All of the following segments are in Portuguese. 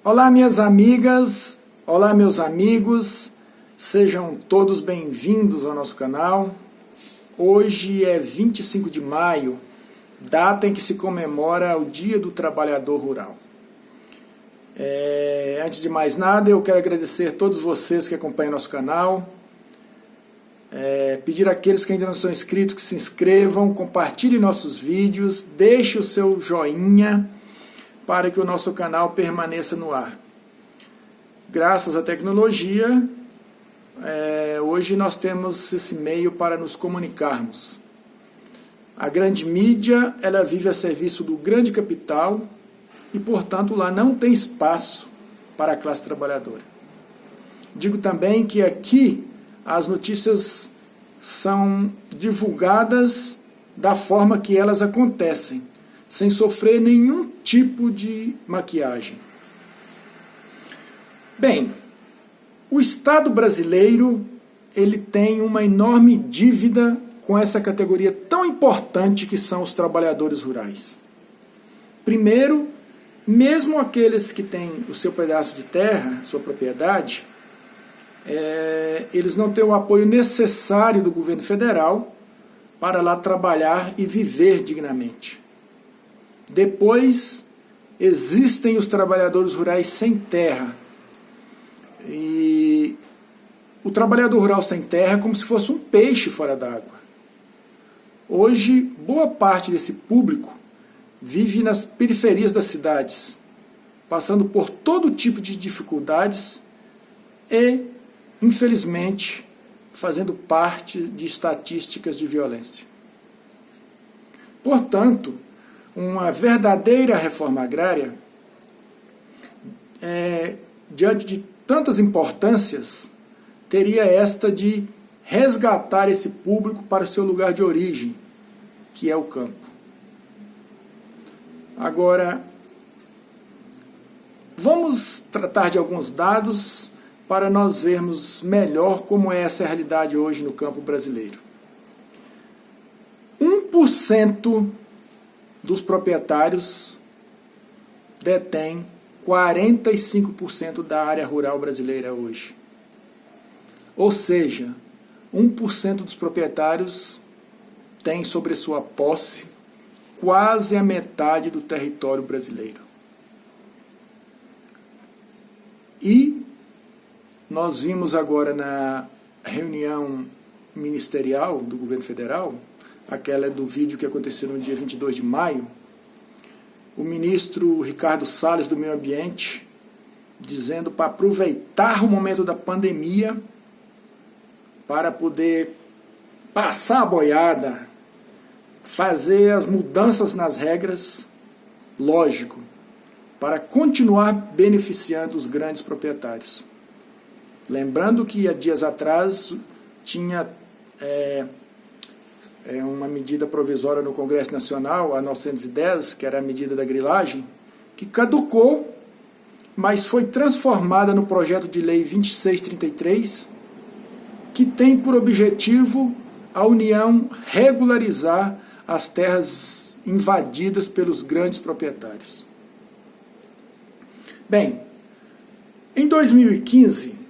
Olá, minhas amigas, olá, meus amigos, sejam todos bem-vindos ao nosso canal. Hoje é 25 de maio, data em que se comemora o Dia do Trabalhador Rural. Antes de mais nada, eu quero agradecer a todos vocês que acompanham nosso canal, pedir àqueles que ainda não são inscritos que se inscrevam, compartilhem nossos vídeos, deixe o seu joinha, para que o nosso canal permaneça no ar. Graças à tecnologia, hoje nós temos esse meio para nos comunicarmos. A grande mídia, ela vive a serviço do grande capital e, portanto, lá não tem espaço para a classe trabalhadora. Digo também que aqui as notícias são divulgadas da forma que elas acontecem, sem sofrer nenhum tipo de maquiagem. Bem, o Estado brasileiro ele tem uma enorme dívida com essa categoria tão importante que são os trabalhadores rurais. Primeiro, mesmo aqueles que têm o seu pedaço de terra, sua propriedade, eles não têm o apoio necessário do governo federal para lá trabalhar e viver dignamente. Depois, existem os trabalhadores rurais sem terra. E o trabalhador rural sem terra é como se fosse um peixe fora d'água. Hoje, boa parte desse público vive nas periferias das cidades, passando por todo tipo de dificuldades e, infelizmente, fazendo parte de estatísticas de violência. Portanto, uma verdadeira reforma agrária, diante de tantas importâncias, teria esta de resgatar esse público para o seu lugar de origem, que é o campo. Agora, vamos tratar de alguns dados para nós vermos melhor como é essa realidade hoje no campo brasileiro. 1% dos proprietários detêm 45% da área rural brasileira hoje. Ou seja, 1% dos proprietários tem sobre sua posse quase a metade do território brasileiro. E nós vimos agora na reunião ministerial do governo federal, aquela do vídeo que aconteceu no dia 22 de maio, o ministro Ricardo Salles do Meio Ambiente dizendo para aproveitar o momento da pandemia para poder passar a boiada, fazer as mudanças nas regras, lógico, para continuar beneficiando os grandes proprietários. Lembrando que há dias atrás tinha uma medida provisória no Congresso Nacional, a 910, que era a medida da grilagem, que caducou, mas foi transformada no projeto de lei 2633, que tem por objetivo a União regularizar as terras invadidas pelos grandes proprietários. Bem, em 2015,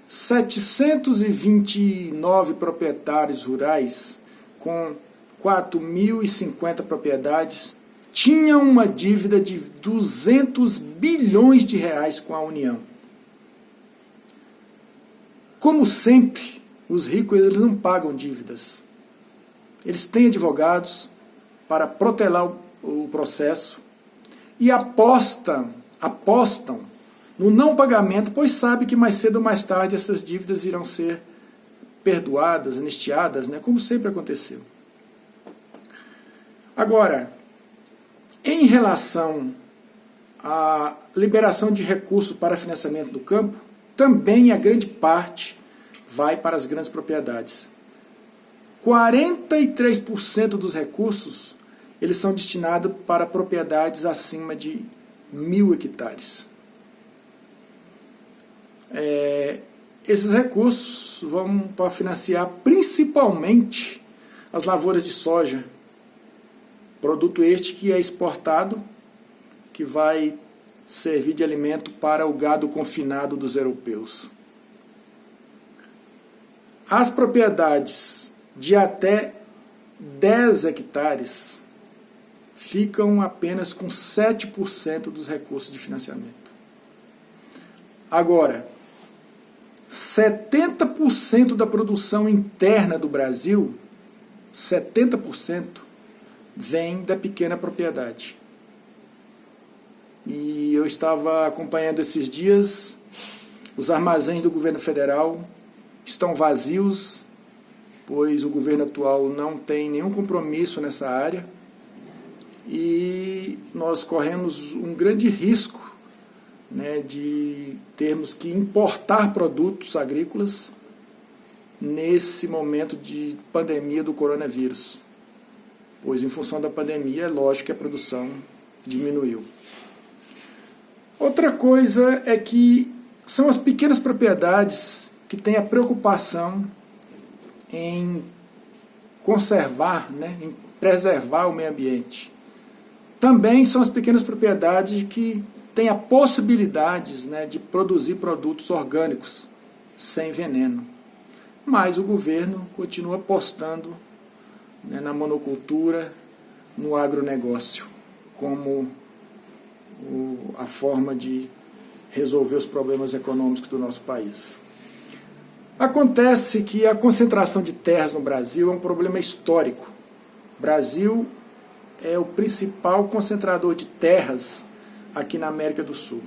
729 proprietários rurais com 4.050 propriedades tinham uma dívida de 200 bilhões de reais com a União. Como sempre, os ricos eles não pagam dívidas. Eles têm advogados para protelar o processo e apostam no não pagamento, pois sabe que mais cedo ou mais tarde essas dívidas irão ser perdoadas, anistiadas, como sempre aconteceu. Agora, em relação à liberação de recursos para financiamento do campo, também a grande parte vai para as grandes propriedades. 43% dos recursos eles são destinados para propriedades acima de 1.000 hectares. Esses recursos vão para financiar principalmente as lavouras de soja, produto este que é exportado, que vai servir de alimento para o gado confinado dos europeus. As propriedades de até 10 hectares ficam apenas com 7% dos recursos de financiamento. Agora, 70% da produção interna do Brasil, 70%, vem da pequena propriedade. E eu estava acompanhando esses dias, os armazéns do governo federal estão vazios, pois o governo atual não tem nenhum compromisso nessa área, e nós corremos um grande risco, né, de termos que importar produtos agrícolas nesse momento de pandemia do coronavírus, pois em função da pandemia é lógico que a produção diminuiu. Outra coisa é que são as pequenas propriedades que têm a preocupação em conservar, né, em preservar o meio ambiente. Também são as pequenas propriedades que têm a possibilidade, né, de produzir produtos orgânicos sem veneno. Mas o governo continua apostando, né, na monocultura, no agronegócio, como a forma de resolver os problemas econômicos do nosso país. Acontece que a concentração de terras no Brasil é um problema histórico. O Brasil é o principal concentrador de terras aqui na América do Sul.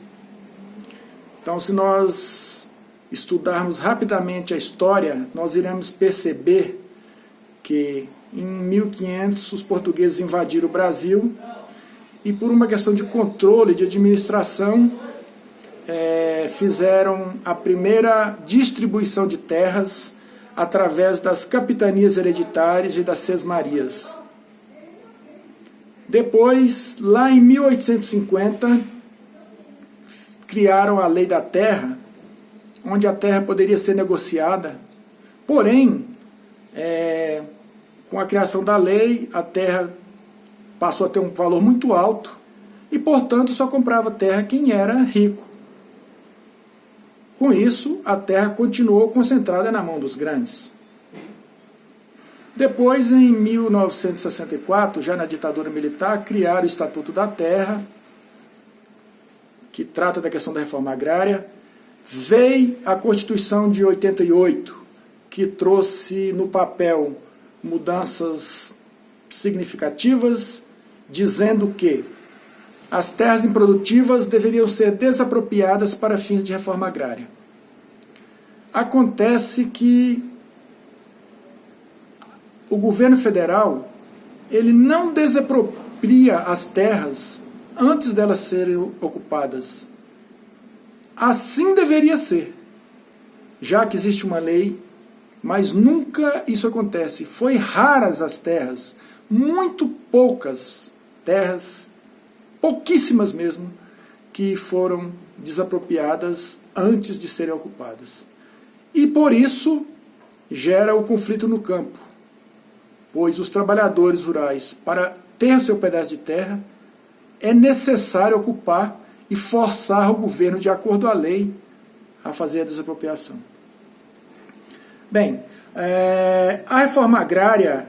Então, se nós estudarmos rapidamente a história, nós iremos perceber que em 1500 os portugueses invadiram o Brasil e, por uma questão de controle, de administração, fizeram a primeira distribuição de terras através das capitanias hereditárias e das sesmarias. Depois, lá em 1850, criaram a Lei da Terra, onde a terra poderia ser negociada. Porém, com a criação da lei, a terra passou a ter um valor muito alto e, portanto, só comprava terra quem era rico. Com isso, a terra continuou concentrada na mão dos grandes. Depois, em 1964, já na ditadura militar, criaram o Estatuto da Terra, que trata da questão da reforma agrária. Veio a Constituição de 88, que trouxe no papel mudanças significativas, dizendo que as terras improdutivas deveriam ser desapropriadas para fins de reforma agrária. Acontece que o governo federal ele não desapropria as terras antes delas serem ocupadas. Assim deveria ser, já que existe uma lei, mas nunca isso acontece. Foi raras as terras, muito poucas terras, pouquíssimas mesmo, que foram desapropriadas antes de serem ocupadas. E por isso gera o conflito no campo, pois os trabalhadores rurais, para ter o seu pedaço de terra, é necessário ocupar e forçar o governo, de acordo à lei, a fazer a desapropriação. Bem, a reforma agrária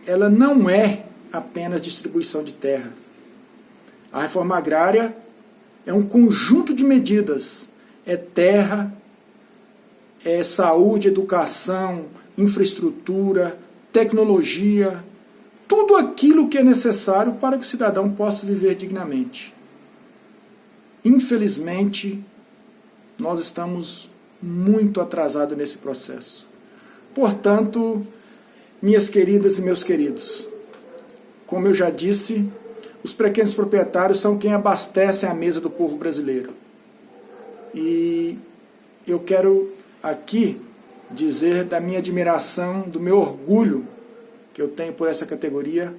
ela não é apenas distribuição de terras. A reforma agrária é um conjunto de medidas. É terra, é saúde, educação, infraestrutura, tecnologia, tudo aquilo que é necessário para que o cidadão possa viver dignamente. Infelizmente, nós estamos muito atrasados nesse processo. Portanto, minhas queridas e meus queridos, como eu já disse, os pequenos proprietários são quem abastecem a mesa do povo brasileiro. E eu quero aqui dizer da minha admiração, do meu orgulho que eu tenho por essa categoria,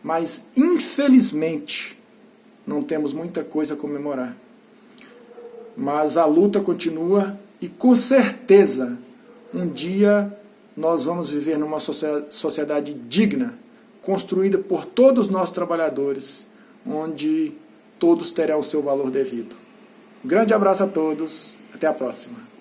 mas infelizmente não temos muita coisa a comemorar. Mas a luta continua e com certeza um dia nós vamos viver numa sociedade digna, construída por todos nós trabalhadores, onde todos terão o seu valor devido. Um grande abraço a todos, até a próxima.